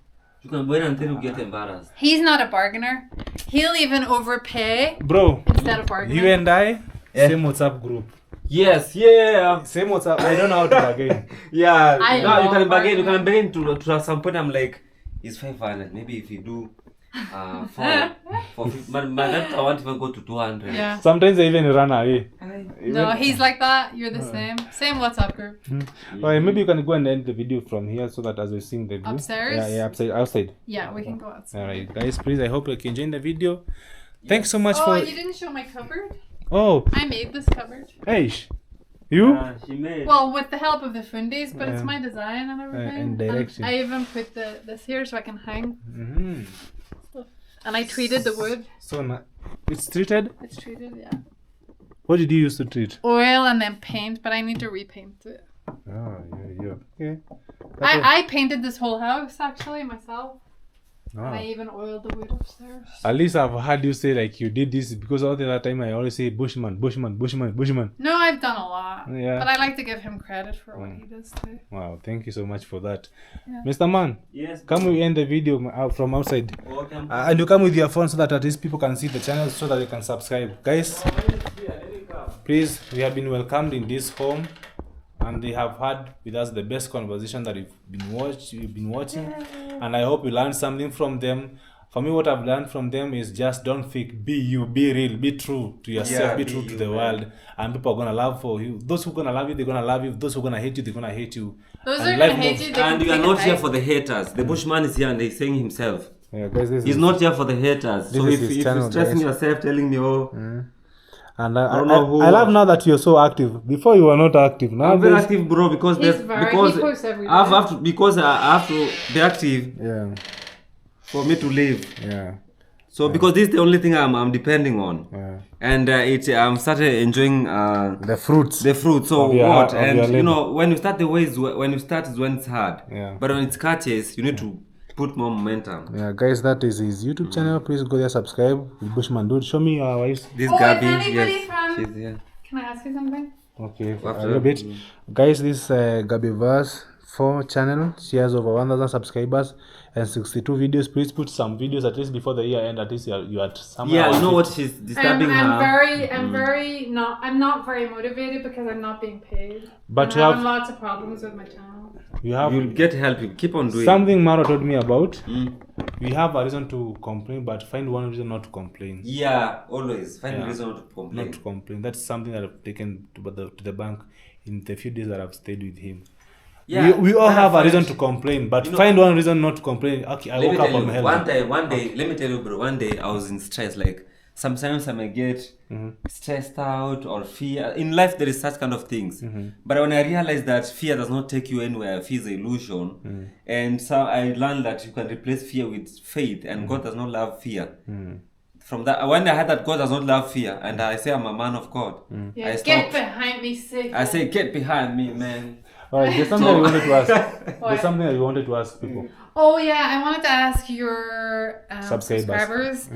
You can bargain until you get embarrassed. He's not a bargainer. He'll even overpay Bro, instead of bargaining. you and I, same WhatsApp group. Yes, yeah. Same WhatsApp. I don't know how to bargain. Yeah. I No, you love can bargain. You can bargaining. bargain to some point. I'm like, it's 500. Maybe if you do for 50, but I want to even go to 200. Yeah. Sometimes I even run away. No, he's like that. You're the same. Same WhatsApp group. Alright, maybe you can go and end the video from here so that as we're seeing the view. Upstairs? Yeah, outside. Yeah, we can go outside. Alright, guys, please, I hope you can enjoy the video. Thanks so much Oh, for. you didn't show my cupboard? Oh, I made this cupboard. hey, you? She made. Well, with the help of the fundis, but it's my design and everything. and direction. I even put this here so I can hang Mm-hmm. stuff. And I treated the wood. So it's treated. It's treated, yeah. What did you use to treat? Oil and then paint, but I need to repaint it. Oh, yeah. Okay. I painted this whole house actually myself. And I Oh. even oiled the wood upstairs. At least I've heard you say like you did this because all the other time I always say Bushman. No, I've done a lot. Yeah. But I like to give him credit for what he does too. Wow, thank you so much for that. Yeah. Mr. Man, Yes. come we end the video out from outside. Welcome. And you come with your phone so that at least people can see the channel so that they can subscribe. Guys, please, we have been welcomed in this home and they have had with us the best conversation that we've been watching. And I hope you learned something from them. For me, what I've learned from them is just don't fake, be you, be real, be true to yourself, Yeah, be be true to you, the man. world. And people are gonna love for you. Those who are gonna love you, they're gonna love you. Those who are gonna hate you, they're gonna hate you. Those And are life gonna hate moves. you. They And can you are take not it here back. for the haters. The Bushman is here and he's saying himself. Yeah, guys, this He's is, not here for the haters. This So is if his you're channel, stressing guys. yourself, telling me, oh, and I don't know who- I love now that you're so active. Before you were not active. Now I'm very there's- active, bro, because He's very- because he posts every I day. have to because I have to be active Yeah, for me to live. yeah. So because this is the only thing I'm depending on, and I'm started enjoying the fruits. The fruit. So of your, what? of And your you labor. know, when you start the way is when you start is when it's hard. Yeah. But when it's catches, you need to put more momentum. Yeah, guys, that is his YouTube channel. Please go there, subscribe. Bushman Dude, show me your wife. This Oh, Gabby, is anybody yes, from- she's here. Can I ask you something? Okay, a After little that, bit. Guys, this Gabby Verse 4 channel. She has over 1,000 subscribers and 62 videos. Please put some videos at least before the year end. At least you are somewhere. Yeah, around you know what 50. she's disturbing I'm her. I'm not very motivated because I'm not being paid. But I'm you having have- lots of problems with my channel. You have You'll get help. You keep on doing. something Mara told me about. We have a reason to complain, but find one reason not to complain. Yeah, always find a reason not to complain. Not to complain. That's something that I've taken to the bank in the few days that I've stayed with him. Yeah, we all but have a find- reason to complain, but you know- find one reason not to complain. Okay, I Let me woke up, tell I'm you, healthy. one day, let me tell you, bro. One day I was in stress. Like sometimes I may get stressed out or fear. In life, there is such kind of things. But when I realized that fear does not take you anywhere, fear is an illusion, and so I learned that you can replace fear with faith, and God does not love fear. From that, when I heard that God does not love fear, and I say I'm a man of God, Yeah, I get stopped. behind me, sick. I say, get behind me, man. Alright, there's something I wanted to ask. There's something I wanted to ask people. Oh yeah, I wanted to ask your Subscribers. subscribers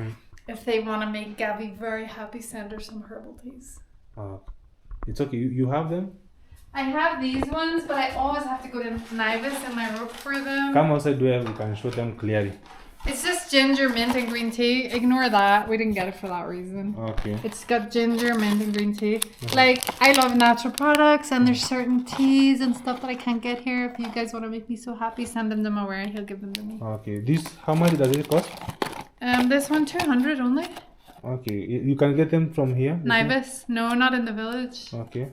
if they want to make Gabby very happy. Send her some herbal teas. It's okay. You have them? I have these ones, but I always have to go to NYABOHANSE and I look for them. Come outside where we can show them clearly. It's just ginger, mint, and green tea. Ignore that. We didn't get it for that reason. Okay. It's got ginger, mint, and green tea. Like, I love natural products, and there's certain teas and stuff that I can't get here. If you guys want to make me so happy, send them to MAWIRA and he'll give them to me. Okay. This, how much does it cost? This one, 200 only. Okay. You can get them from here? NYABOHANSE. No, not in the village. Okay.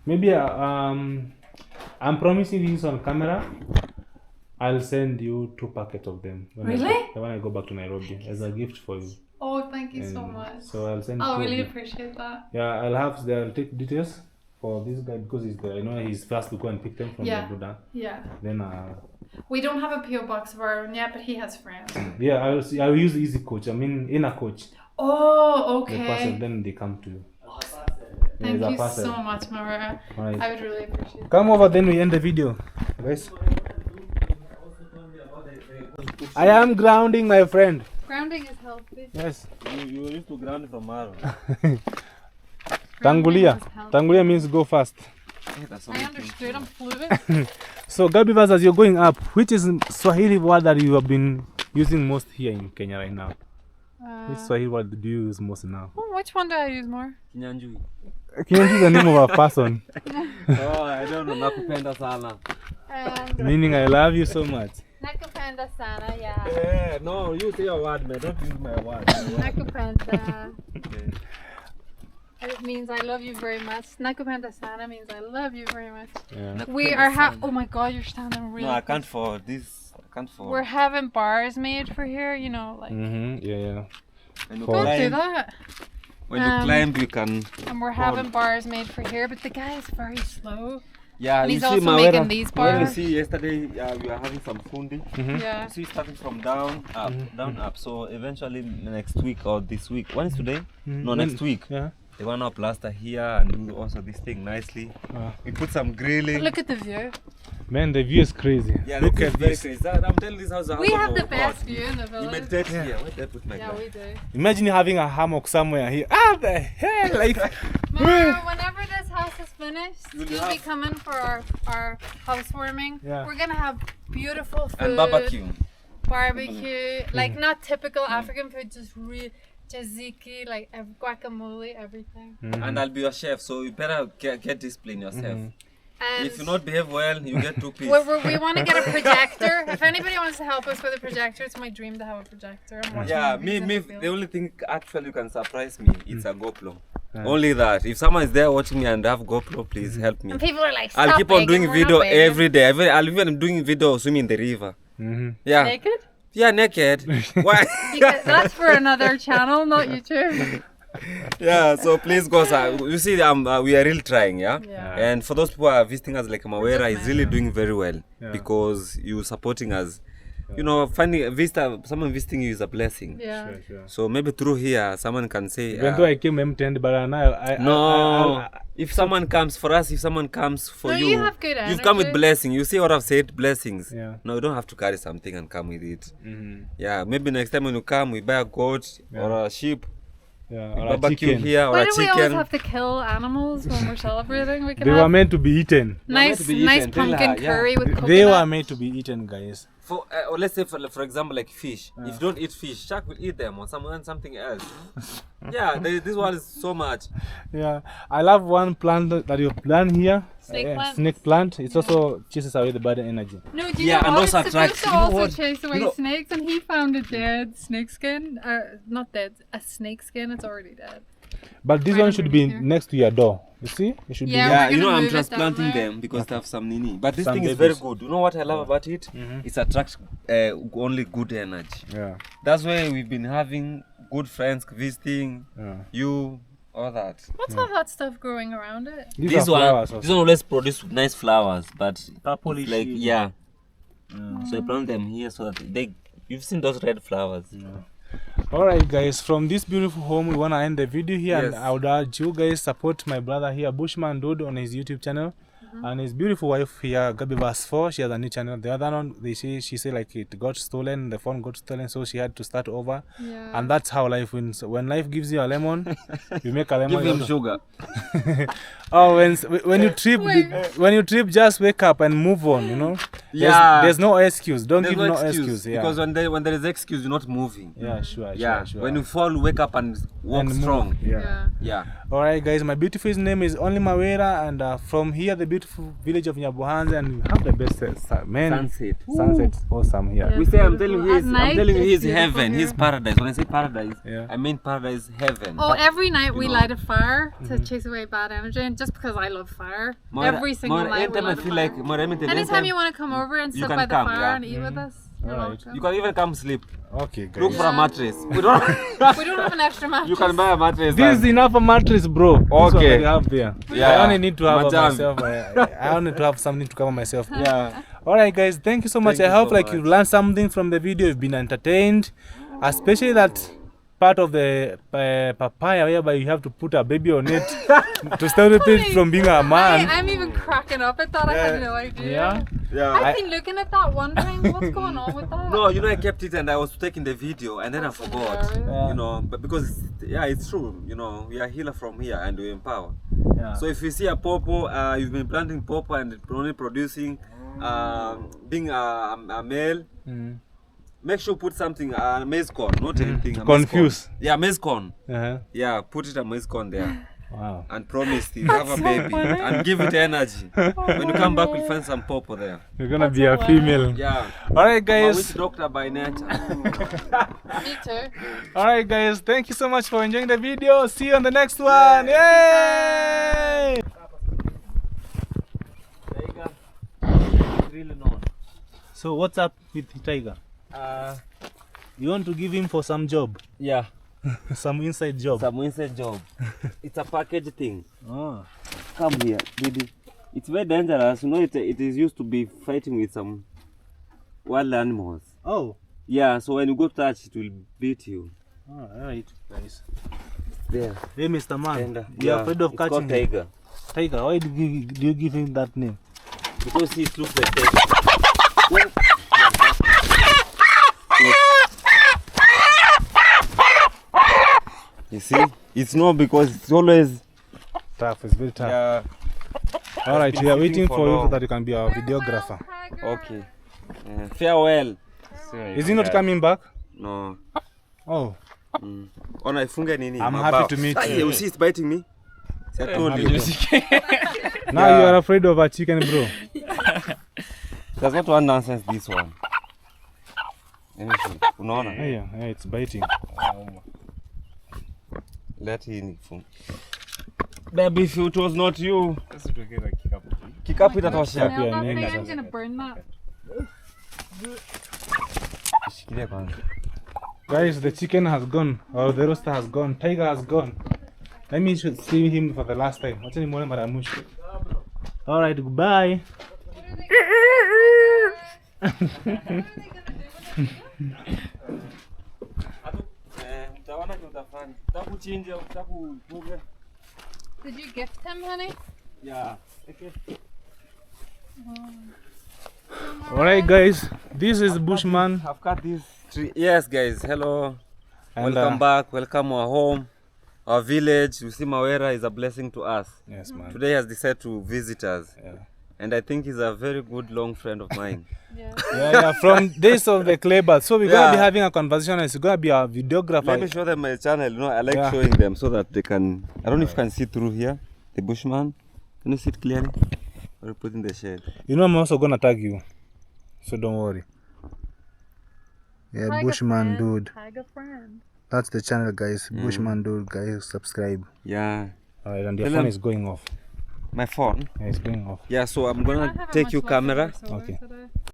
Maybe I'm promising this on camera. I'll send you 2 packets of them. When I go back to Nairobi as a gift for you. Oh, thank you so much. So I'll send. I'll two of really them. appreciate that. Yeah, I'll take details for this guy because I know he's fast to go and pick them from the Buddha. Yeah. Then We don't have a PO box of our own yet, but he has friends. yeah, I'll use Easy Coach. I mean Inner Coach. Oh, The parcel, okay. then they come to you. Thank There's a you parcel. so much, MAWIRA. Alright. I would really appreciate it. Come over, then we end the video, guys. I am grounding, my friend. Grounding is healthy. Yes. You used to ground from Maro. Tangulia. Tangulia means go fast. I understood. I'm fluid. So, Gabivas, as you're going up, which is Swahili word that you have been using most here in Kenya right now? Which Swahili word do you use most now? Which one do I use more? Kinyanjui. Kinyanjui is the name of a person. Oh, I don't know. Nakupenda sana. Meaning I love you so much. Nakupenda sana, yeah. Yeah, no, you say your word, man. Don't use my word. Nakupenda. It means I love you very much. Nakupenda sana means I love you very much. Yeah. We are oh my god, you're standing really No, I close. can't for this. I can't for. We're having bars made for here, you know, like Yeah. When you For- don't do climb, that. when you climb, you can. And we're having bars made for here, but the guy is very slow. Yeah, And you he's see, also MAWIRA, making these when you bars. see yesterday, we are having some fundi. Yeah. You see, starting from down up. So eventually next week or this week. When is today? No, next week. Yeah. They want to plaster here and do also this thing nicely. We put some grilling. Look at the view. Man, the view is crazy. Yeah, Look this at is very this. crazy. I'm telling this house. We have the best view in the You village. meditate here. Where did I put my Yeah, glass? we do. Imagine having a hammock somewhere here. Ah, the hell! Like, Mara, whenever this house is finished, You'll you'll be coming for our housewarming. Yeah. We're gonna have beautiful food. And barbecue. Barbecue, like not typical African food, just real tzatziki, like guacamole, everything. And I'll be your chef, so you better get discipline yourself. And If you not behave well, you get 2 pieces. we want to get a projector. If anybody wants to help us with a projector, it's my dream to have a projector. I'm watching Yeah, movies and I me. feel The only thing actually you can surprise me, it's a GoPro. Only that. If someone is there watching me and have GoPro, please help me. And people are like, I'll "Stop keep on begging, doing we're not video begging." every day. I'll even doing video swimming in the river. Yeah. Naked? Yeah, naked. Why? Because that's for another channel, not YouTube. Yeah, so please go. You see, we are really trying, yeah? Yeah. And for those people who are visiting us, like MAWIRA is just really doing very well because you supporting us. You know, finding a visitor, someone visiting you is a blessing. Yeah. Sure. So maybe through here, someone can say, Even though I came empty-handed, but now if someone comes for us, if someone comes for No, you have good you've come with energy. blessing. You see what I've said, blessings. Yeah. No, you don't have to carry something and come with it. Mm-hmm. Yeah, maybe next time when you come, we buy a goat or a sheep, Yeah, we or a barbecue chicken. here, or Why a do we always chicken. have to kill animals when we're celebrating? We can They were have meant to be eaten. nice, to be nice eaten. Tell pumpkin her, yeah. curry with coconut. They were made to be eaten, guys. Or let's say, for example, like fish. If you don't eat fish, shark will eat them or something else. Yeah, this one is so much. Yeah, I love one plant that you plant here. Snake plant? Snake plant. It also chases away the bad energy. No, do you Yeah, know and what? also It's supposed attracts- to you know also what? chase away You know- snakes, and he found a dead snake skin. Not dead, a snake skin. It's already dead. But this Right one should under be here. next to your door. You see? It should Yeah, be. Yeah, we're you know, gonna I'm move it down transplanting there. them because they have some nini. But this Some thing is babies. very good. You know what I love about it? It attracts only good energy. Yeah. That's why we've been having good friends visiting Yeah. you, all that. What's all that stuff growing around it? These This are flowers. one always produce nice flowers, but Purplish like shade. yeah. So I plant them here so that you've seen those red flowers. Alright guys, from this beautiful home we wanna end the video here, and Yes. I would urge you guys support my brother here, Bushman Dude, on his YouTube channel. And his beautiful wife here, Gabi Verse 4, she has a new channel. The other one, she said like it got stolen, the phone got stolen, so she had to start over. Yeah. And that's how life wins. When life gives you a lemon, you make a lemon. Give him sugar. Oh, when you trip, just wake up and move on. You know. Yeah. There's no excuse. Don't There's give no no excuse, excuse. Yeah. because when there is excuse, you're not moving. Yeah, sure. Yeah. Sure. When you fall, wake up and walk And move. strong. Yeah. Yeah. Alright guys, my beautiful name is only MAWIRA, and from here the beautiful village of NYABOHANSE, and we have the best Sunset. Sunset's awesome here. Yeah. We say I'm telling you, At night, I'm telling you, it's he's beautiful heaven. here. He's paradise. When I say paradise, Yeah. I mean paradise, heaven. Oh, every night we know. light a fire to chase away bad energy, and just because I love fire, every single night we anytime I light a feel fire. like, anytime Anytime you want to come over and you sit can by the come, fire yeah. and eat with us, you're Alright. welcome. you can even come sleep. Okay guys. Look for a mattress. We don't. We don't have an extra mattress. You can buy a mattress. This is enough a mattress, bro. This one Okay. that you have there. Yeah. I only need to have Madam. myself. I only need to have something to cover myself. Yeah. Alright guys, thank you so much. Thank I you hope so like much. you've learned something from the video, you've been entertained, especially that part of the papaya whereby you have to put a baby on it to stop it from being a man. I'm even cracking up at that. I had no idea. Yeah. Yeah. I've been looking at that wondering what's going on with that. No, you know, I kept it and I was taking the video and then I forgot. Yeah. You know, but because it's true. You know, we are healer from here and we empower. Yeah. So if you see a pawpaw, you've been planting pawpaw and only producing, being a male. Mm. Make sure put something maize corn, not anything. a maize Confuse. corn. Yeah, maize corn. Uh-huh. Yeah, put it a maize corn there. Wow. And promise you have a baby and give it energy. When you come back, we'll find some pawpaw there. You're gonna be a female. Yeah. Alright I'm a witch guys. doctor by nature. Me too. Alright guys, thank you so much for enjoying the video. See you on the next one. Yay! Really not. So what's up with Tiger? You want to give him for some job? Yeah, Some inside job? some inside job. It's a package thing. Oh. Come here, baby. It's very dangerous. You know, it is used to be fighting with some wild animals. Oh. Yeah, so when you go touch, it will beat you. Oh, alright guys. There. Hey Mr. Man, And, you're afraid of it's catching called him. tiger. Tiger, why do you give him that name? Because he looks like tiger. Well, you see, it's not because it's always Tough, it's very tough. yeah. Alright, been we are sitting waiting for for you so long. that you can be our videographer. Okay. Farewell. Is he not coming back? No. Oh, Ona ifunge nini? I'm Mabao. happy to meet Ah, you. You see, it's biting me. See, I told happy you. now Yeah. you are afraid of a chicken, bro. There's not one nonsense. This one. Anything. Unaona? Yeah, it's biting. Let him. Baby, if it was not you. Kikapu itatosha. Smell Yeah, that thing? yeah. I'm gonna burn that. Shikilia kwanza. Guys, the chicken has gone, or the roaster has gone, Tiger has gone. Let me see him for the last time. Wacha nimuone mara ya mwisho. Alright, goodbye. Did you gift him, honey? Yeah. Okay. Alright guys, this is Bushman. I've cut this tree. Yes guys, hello. And, welcome back, welcome our home, our village. You see MAWIRA is a blessing to us. Yes, man. Today he has decided to visit us. Yeah. And I think he's a very good long friend of mine. Yeah, from days of the clay bath. So we're gonna be having a conversation. It's gonna be a videographer. Let me show them my channel. You know, I like showing them so that they can. I don't know if you can see through here. The Bushman. Can you see it clearly? Or put in the shade. You know, I'm also gonna tag you, so don't worry. Yeah, Bushman dude. Tag a friend. That's the channel, guys. Bushman dude, guys, subscribe. Yeah. Alright, and your phone is going off. My phone? Yeah, it's going off. Yeah, so I'm gonna take your camera. Okay.